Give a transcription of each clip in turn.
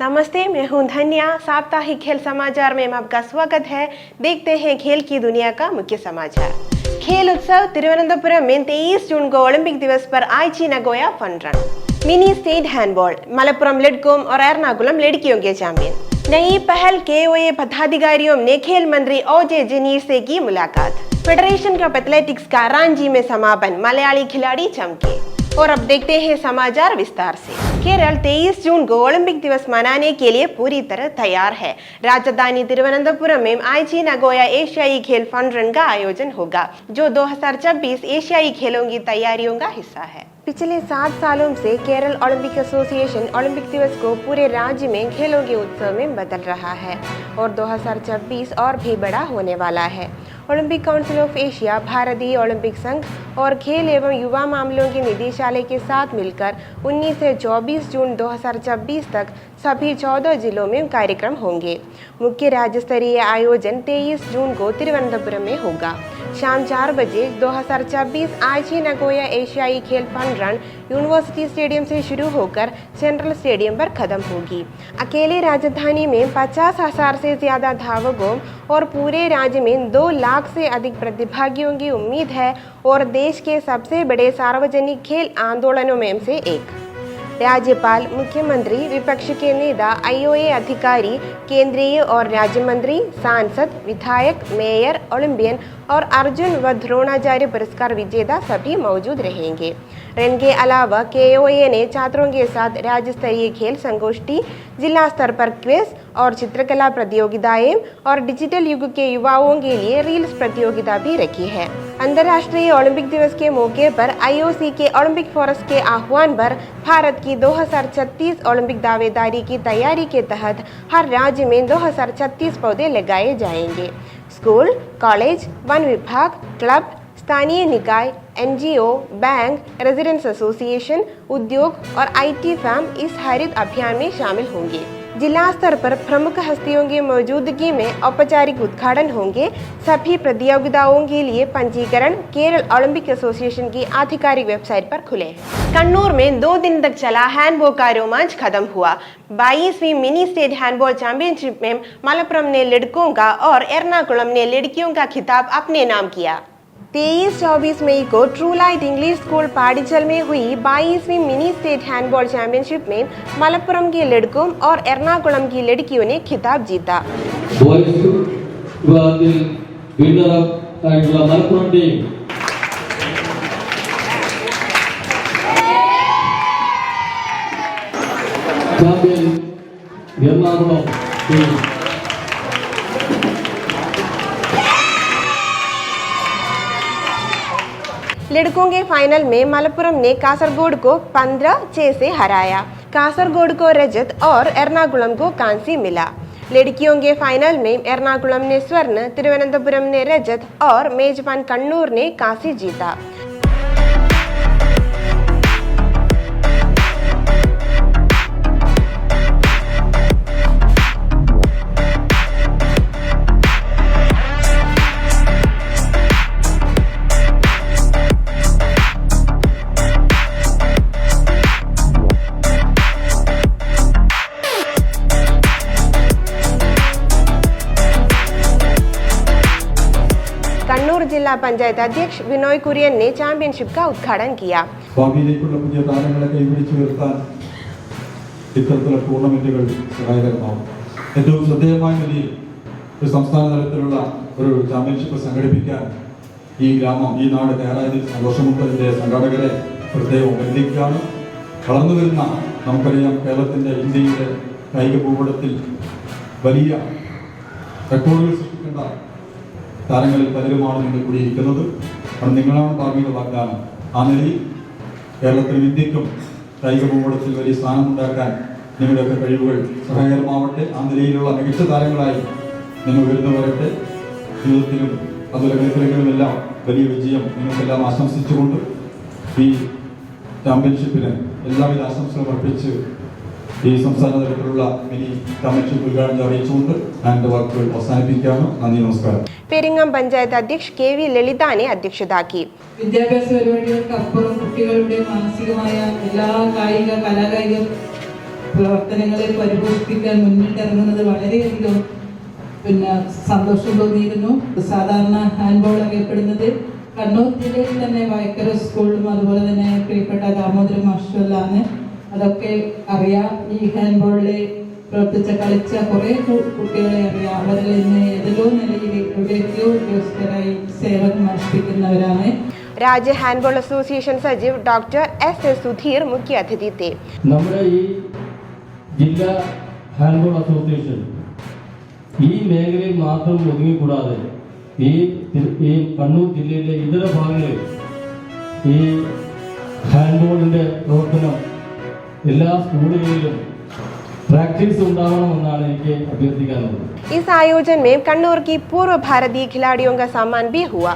नमस्ते, मैं हूं धन्या। साप्ताहिक खेल समाचार में आपका स्वागत है। देखते हैं खेल की दुनिया का मुख्य समाचार। खेल उत्सव तिरुवनंतपुरम में 23 जून को ओलंपिक दिवस पर Aichi Nagoya fun run. Mini state handball, Malappuram लड़कों और एर्नाकुलम लड़कियों के चैंपियन। नई पहल KOA पदाधिकारियों ने खेल मंत्री OJ जनीर से की मुलाकात। फेडरेशन कप एथलेटिक्स का रांची में समापन, मलयाली खिलाड़ी चमके। और अब देखते हैं समाचार विस्तार से। केरल 23 जून को ओलंपिक दिवस मनाने के लिए पूरी तरह तैयार है। राजधानी तिरुवनंतपुरम में आईची नगोया एशियाई खेल फन रन का आयोजन होगा, जो 2026 एशियाई खेलों की तैयारियों का हिस्सा है। पिछले 7 सालों से केरल ओलंपिक एसोसिएशन ओलंपिक दिवस को पूरे राज्य में खेलों के उत्सव में बदल रहा है और 2026 और भी बड़ा होने वाला है। ओलंपिक काउंसिल ऑफ एशिया, भारतीय ओलंपिक संघ और खेल एवं युवा मामलों के निदेशालय के साथ मिलकर 19 से 24 जून 2026 तक सभी 14 जिलों में कार्यक्रम होंगे। मुख्य राज्य स्तरीय आयोजन 23 जून को तिरुवनंतपुरम में होगा। शाम 4 बजे 2026 आईची नगोया एशियाई खेल फन रन यूनिवर्सिटी स्टेडियम से शुरू होकर सेंट्रल स्टेडियम पर खत्म होगी। अकेले राजधानी में 50,000 से ज्यादा धावकों और पूरे राज्य में 2 लाख से अधिक प्रतिभागियों की उम्मीद है और देश के सबसे बड़े सार्वजनिक खेल आंदोलनों में से एक। राज्यपाल, मुख्यमंत्री, विपक्ष के नेता, IOA अधिकारी, केंद्रीय और राज्य मंत्री, सांसद, विधायक, मेयर, ओलंपियन और अर्जुन व द्रोणाचार्य पुरस्कार विजेता सभी मौजूद रहेंगे। इनके अलावा KOA ने छात्रों के साथ राज्य स्तरीय खेल संगोष्ठी, जिला स्तर पर क्विज और चित्रकला प्रतियोगिताएं और डिजिटल युग के युवाओं के लिए रील्स प्रतियोगिता भी रखी है। अंतर्राष्ट्रीय ओलंपिक दिवस के मौके पर IOC के ओलंपिक फोरस के आह्वान पर भारत की 2036 ओलंपिक दावेदारी की तैयारी के तहत हर राज्य में 2036 पौधे लगाए जाएंगे। स्कूल, कॉलेज, वन विभाग, क्लब, स्थानीय निकाय, NGO, बैंक, रेजिडेंट्स एसोसिएशन, उद्योग और IT फर्म इस हरित अभियान में शामिल होंगे। जिला स्तर पर प्रमुख हस्तियों की मौजूदगी में औपचारिक उद्घाटन होंगे। सभी प्रतियोगिताओं के लिए पंजीकरण केरल ओलंपिक एसोसिएशन की आधिकारिक वेबसाइट पर खुले हैं। कन्नूर में 2 दिन तक चला हैंडबॉल का रोमांच खत्म हुआ। 22वीं मिनी स्टेट हैंडबॉल चैंपियनशिप में मलप्पुरम ने लड़कों का और एर्नाकुलम ने लड़कियों का खिताब अपने नाम किया। 23-24 मई को ट्रू लाइट इंग्लिश स्कूल पाड़ीचल में हुई 22वीं मिनी स्टेट हैंडबॉल चैंपियनशिप में मलप्पुरम के लड़कों और एर्नाकुलम की लड़कियों ने खिताब जीता। लड़कों के फाइनल में मलप्पुरम ने कासरगोड को 15-6 से हराया। कासरगोड को रजत और एर्नाकुलम को कांसी मिला। लड़कियों के फाइनल में एर्नाकुलम ने स्वर्ण, तिरुवनंतपुरम ने रजत और मेजबान कन्नूर ने कांसी जीता। कन्नूर जिला पंचायत अध्यक्ष विनोय कुरियन ने चैंपियनशिप का उद्घाटन किया। ഭാവിയിലേക്കുള്ള പുതിയ താരങ്ങളെ കൈപിടിച്ചു ഉയർത്താൻ ഇത്തരത്തിലുള്ള ടൂർണമെന്റുകൾ സഹായകരമാവും. ഏറ്റവും ശ്രദ്ധേയമായ നിലയിൽ ഒരു സംസ്ഥാന തലത്തിലുള്ള ഒരു ചാമ്പ്യൻഷിപ്പ് സംഘടിപ്പിക്കാൻ ഈ ഗ്രാമം, ഈ നാട് തയ്യാറായതിൽ സന്തോഷമുണ്ട്. ഇതിന്റെ സംഘാടകരെ പ്രത്യേകം അഭിനന്ദിക്കുകയാണ്. വളർന്നു വരുന്ന നമുക്കറിയാം, കേരളത്തിന്റെ, ഇന്ത്യയുടെ കായിക ഭൂപടത്തിൽ വലിയ റെക്കോർഡുകൾ സൃഷ്ടിക്കേണ്ട താരങ്ങളിൽ പലരുമാണ് നിങ്ങൾ കൂടിയിരിക്കുന്നത്. അത് നിങ്ങളാണ് ഭാവിയുടെ വാഗ്ദാനം. ആ നിലയിൽ കേരളത്തിലും ഇന്ത്യക്കും കായിക ഭൂപടത്തിൽ വലിയ സ്ഥാനമുണ്ടാക്കാൻ നിങ്ങളുടെയൊക്കെ കഴിവുകൾ സഹായകരമാവട്ടെ. ആ നിലയിലുള്ള മികച്ച താരങ്ങളായി നിങ്ങൾ വരുന്ന വരട്ടെ. ജീവിതത്തിലും അതുപോലെ മേഖലകളിലുമെല്ലാം വലിയ വിജയം നിങ്ങൾക്കെല്ലാം ആശംസിച്ചുകൊണ്ട് ഈ ചാമ്പ്യൻഷിപ്പിന് എല്ലാവിധ ആശംസകളും അർപ്പിച്ച് ഈ സംസ്ഥാന തലത്തിലുള്ള മിനി ചാമ്പ്യൻഷിപ്പ് ഉദ്ഘാടനം അറിയിച്ചുകൊണ്ട് ഞാൻ എൻ്റെ വാക്കുകൾ അവസാനിപ്പിക്കുകയാണ്. നന്ദി, നമസ്കാരം. पेरिंगम पंचायत अध्यक्ष KV ललिता ने अध्यक्षता की। വിദ്യാഭ്യാസ പരിപാടികൾക്കപ്പുറം കുട്ടികളുടെ മാനസികമായ എല്ലാ കായിക കലാകായിക പ്രവർത്തനങ്ങളെ പരിപോഷിപ്പിക്കാൻ മുന്നിട്ടിറങ്ങുന്നത് വളരെയധികം സന്തോഷം തോന്നിയിരുന്നു. സാധാരണ ഹാൻഡ്ബോൾ അറിയപ്പെടുന്നത് കണ്ണൂർ ജില്ലയിൽ തന്നെ വയക്കര സ്കൂളിലും അതുപോലെ തന്നെ പ്രിയപ്പെട്ട ദാമോദരൻ മാസ്റ്ററിലാണ്. അതൊക്കെ അറിയാം. ഈ ഹാൻഡ്ബോളിൽ കളിച്ച കുറേ കുട്ടികളെ അറിയാം. അവരിൽ നിന്ന് ഏതെല്ലോ നിലയിൽ എവിടെയൊക്കെയോ ഉദ്യോഗസ്ഥരായി സേവനം അനുഷ്ഠിക്കുന്നവരാണ്. राज्य हैंडबॉल एसोसिएशन सचिव डॉक्टर एस सुधीर मुख्य अतिथि थे. നമ്മുടെ ഈ ജില്ലാ ഹാൻഡ്ബോൾ അസോസിയേഷൻ ഈ മേഖലയിൽ മാത്രം ഒതുങ്ങിക്കൂടാതെ ഈ കണ്ണൂർ ജില്ലയിലെ ഇതര ഭാഗങ്ങളിൽ ഈ ഹാൻഡ്ബോളിന്റെ പ്രവർത്തനം എല്ലാ സ്കൂളുകളിലും प्रैक्टिस ഉണ്ടാവണമെന്നാണ് എനിക്ക് അഭ്യർത്ഥിക്കാനുള്ളത്. इस आयोजन में कन्नौर की पूर्व भारतीय खिलाड़ियों का सम्मान भी हुआ.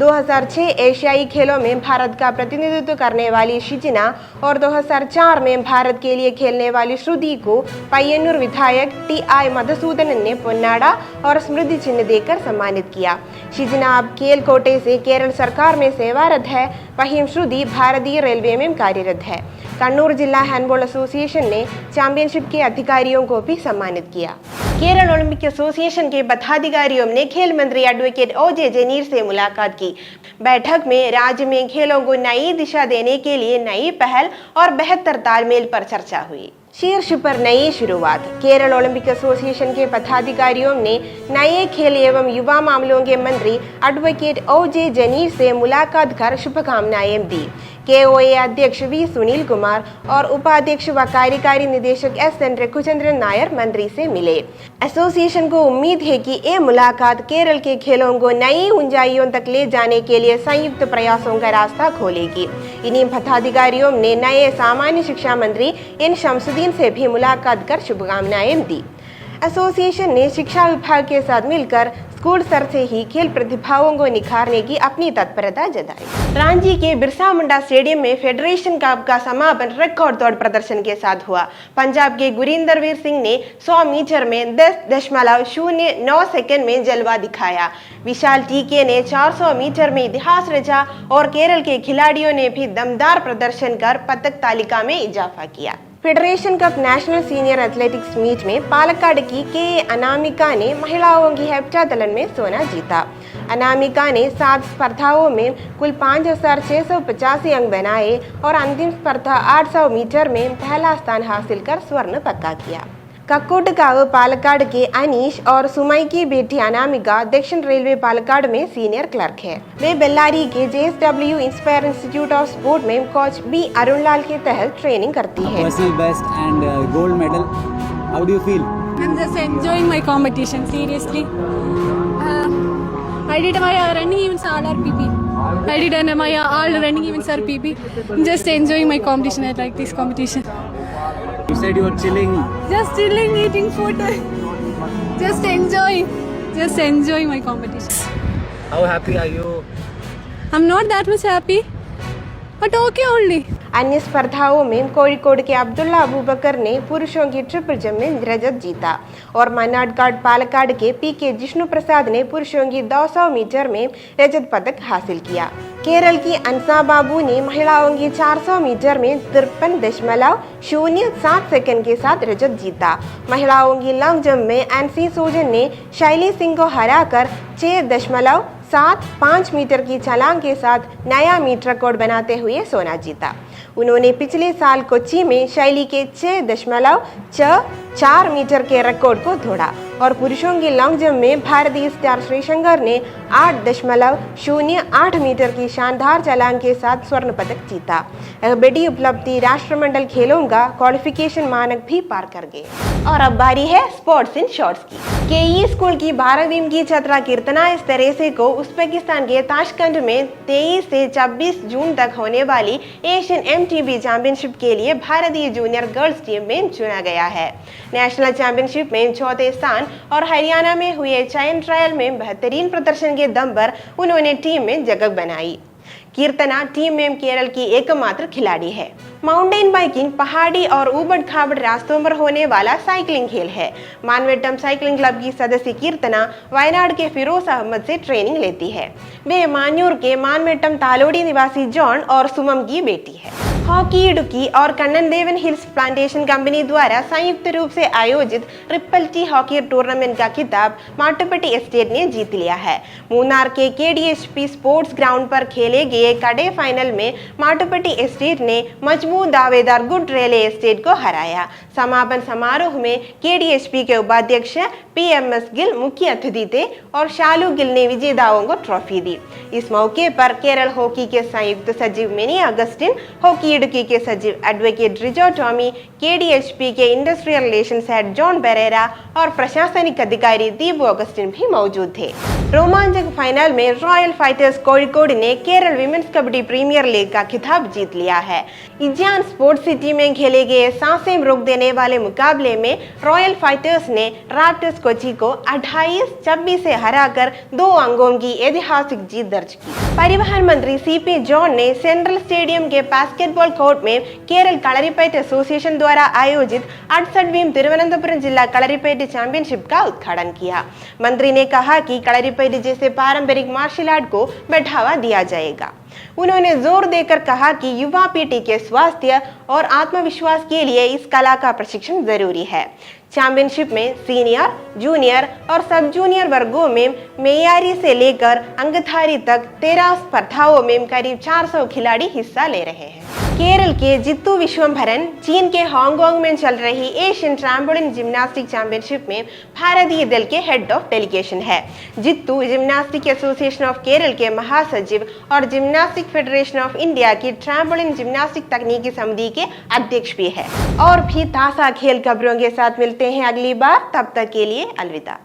2006 एशियाई खेलों में भारत का प्रतिनिधित्व करने वाली शिजना और 2004 में भारत के लिए खेलने वाली श्रुति को पय्यन्नूर विधायक TI मधुसूदन ने पोन्नाडा और स्मृति चिन्ह देकर सम्मानित किया. शिजना अब खेल कोटे से केरल सरकार में सेवारत है, वहीं श्रुति भारतीय रेलवे में कार्यरत है. कन्नौर जिला हैंडबॉल एसोसिएशन ने चैंपियनशिप के अधिकारियों को भी सम्मानित किया. केरल ओलंपिक एसोसिएशन के पदाधिकारियों ने खेल मंत्री एडवोकेट OJ जनीर से मुलाकात की. बैठक में राज्य में खेलों को नई दिशा देने के लिए नई पहल और बेहतर तालमेल पर चर्चा हुई. शीर्ष पर नई शुरुआत. केरल ओलंपिक एसोसिएशन के पदाधिकारियों ने नए खेल एवं युवा मामलों के मंत्री एडवोकेट OJ जनीर से मुलाकात कर शुभकामनाएं दी. KOA अध्यक्ष V सुनील कुमार और उपाध्यक्ष व कार्यकारी निदेशक SN रघुचंद्रन नायर मंत्री से मिले. एसोसिएशन को उम्मीद है कि ये मुलाकात केरल के खेलों को नई ऊंचाइयों तक ले जाने के लिए संयुक्त प्रयासों का रास्ता खोलेगी. इन्हीं पदाधिकारियों ने नए सामान्य शिक्षा मंत्री N शमसुद्दीन से भी मुलाकात कर शुभकामनाएं दी. एसोसिएशन ने शिक्षा विभाग के साथ मिलकर स्कूल स्तर से ही खेल प्रतिभाओं को निखारने की अपनी तत्परता जताई. रांची के बिरसा मुंडा स्टेडियम में फेडरेशन कप का समापन रिकॉर्ड तोड़ प्रदर्शन के साथ हुआ. पंजाब के गुरिंदरवीर सिंह ने 100 मीटर में 10.09 सेकंड में जलवा दिखाया. विशाल टीके ने 400 मीटर में इतिहास रचा और केरल के खिलाड़ियों ने भी दमदार प्रदर्शन कर पदक तालिका में इजाफा किया. Federation cup national senior athletics meet में पालक्काड की KA अनामिका ने महिलाओं की हेप्टाथलन में सोना जीता. अनामिका ने 7 स्पर्धाओं में कुल 5,685 अंक बनाए और अंतिम स्पर्धा 800 मीटर में पहला स्थान हासिल कर स्वर्ण पक्का किया. कक्कोटकाव पालक्काड के अनीश और सुमई की बेटी अनामिका दक्षिण रेलवे पालक्काड में सीनियर क्लर्क है. वे बेल्लारी के JSW inspire institute of sport में कोच B अरुणलाल के तहत ट्रेनिंग करती है. Personal best and gold medal. How do you feel? I'm just enjoying my competition, seriously. I did my running events all RPP. I did my all running events RPP. Just enjoying my competition. I like this competition. You said you were chilling. Just chilling, eating food. Just enjoying my competition. How happy are you? I'm not that much happy, but okay only. अन्य स्पर्धाओं में कोഴിക്കോട് के अब्दुल्ला अबूबकर ने पुरुषों की triple jump में रजत जीता और मनाडगढ़ पालक्काड के PK जिष्णु प्रसाद ने पुरुषों की 200 मीटर में रजत पदक हासिल किया. केरल की अंसा बाबू ने महिलाओं की 400 मीटर में 53.07 सेकंड के साथ रजत जीता. महिलाओं की लॉन्ग जंप में एनसी सोजन ने शैली सिंह को हराकर 6.75 मीटर की छलांग के साथ नया मीट रिकॉर्ड बनाते हुए सोना जीता. उन्होंने पिछले साल कोच्चि में शैली के 6.64 मीटर के रिकॉर्ड को तोड़ा और पुरुषों की लॉन्ग जंप में भारतीय स्टार श्रीशंकर ने 8.08 मीटर की शानदार छलांग के साथ स्वर्ण पदक जीता. यह बड़ी उपलब्धि राष्ट्रमंडल खेलों का क्वालिफिकेशन मानक भी पार कर गए. और अब बारी है स्पोर्ट्स इन शॉर्ट्स की. KE स्कूल की 12वीं की छात्रा कीर्तना इस तरह से को उज्बेकिस्तान के ताशकंद में 23 से 26 जून तक होने वाली एशियन MTB चैंपियनशिप के लिए भारतीय जूनियर गर्ल्स टीम में चुना गया है. नेशनल चैंपियनशिप में चौथे स्थान और हरियाणा में हुए चयन ट्रायल में बेहतरीन प्रदर्शन के दम पर उन्होंने टीम में जगह बनाई. कीर्तना टीम में केरल की एकमात्र खिलाड़ी है. माउंटेन बाइकिंग पहाड़ी और ऊबड़ खाबड़ रास्तों पर होने वाला साइकिलिंग खेल है. मानवेटम साइकिलिंग क्लब की सदस्य कीर्तना वायनाड के फिरोज अहमद से ट्रेनिंग लेती है. वे मान्यूर के मानवेटम तालोड़ी निवासी जॉन और सुमम की बेटी है. हॉकी इडुक्की और कन्नन देवन हिल्स प्लांटेशन कंपनी द्वारा संयुक्त रूप से आयोजित ट्रिपल टी हॉकी टूर्नामेंट का खिताब माटुपेटी एस्टेट ने जीत लिया है। मूनार के KDHP स्पोर्ट्स ग्राउंड पर खेले गए कड़े फाइनल में माटुपेटी एस्टेट ने मजबूत दावेदार गुड रेले एस्टेट को हराया। समापन समारोह में KDHP के उपाध्यक्ष PMS गिल मुख्य अतिथि थे और शालू गिल ने विजेताओं को ट्रॉफी दी। इस मौके पर केरल हॉकी के संयुक्त सचिव मिनी अगस्टिन, हॉकी इडुक्की के सचिव एडवोकेट रिजो टॉमी, KDHP के industrial relations head John Pereira और प्रशासनिक अधिकारी दीपू अगस्टिन भी मौजूद थे। रोमांचक फाइनल में रॉयल फाइटर्स कोझिकोड ने Kerala women's kabaddi premier league का खिताब जीत लिया है। इजान स्पोर्ट्स सिटी में खेले गए सांसें रोक देने वाले मुकाबले में रॉयल फाइटर्स ने रैप्टर्स कोची को 28-26 से हराकर 2 अंकों की ऐतिहासिक जीत दर्ज की। परिवहन मंत्री CP जॉन ने सेंट्रल स्टेडियम के बास्केटबॉल कोर्ट में केरल कलरीपयट एसोसिएशन द्वारा आयोजित 68वीं तिरुवनंतपुरम जिला कलरीपयट चैंपियनशिप का उद्घाटन किया। मंत्री ने कहा कि कलरीपयट जैसे पारंपरिक मार्शल आर्ट को बढ़ावा दिया जाएगा। उन्होंने जोर देकर कहा कि युवा पीढ़ी के स्वास्थ्य और आत्मविश्वास के लिए इस कला का प्रशिक्षण जरूरी है। चैंपियनशिप में सीनियर, जूनियर और सब जूनियर वर्गों में मेयारी से लेकर अंगधारी तक 13 स्पर्धाओं में करीब 400 खिलाड़ी हिस्सा ले रहे हैं। केरल के जित्तू विश्वंभरन चीन के हांगकांग में चल रही एशियन ट्रैम्पोलिन जिम्नास्टिक चैंपियनशिप में भारतीय दल के हेड ऑफ डेलीगेशन है। Jittu gymnastic association of Kerala के महासचिव और जिम्नास्टिक फेडरेशन ऑफ इंडिया की ट्रैम्पोलिन जिम्नास्टिक तकनीकी समिति के अध्यक्ष भी है। और भी ताज़ा खेल खबरों के साथ मिलते हैं अगली बार, तब तक के लिए अलविदा।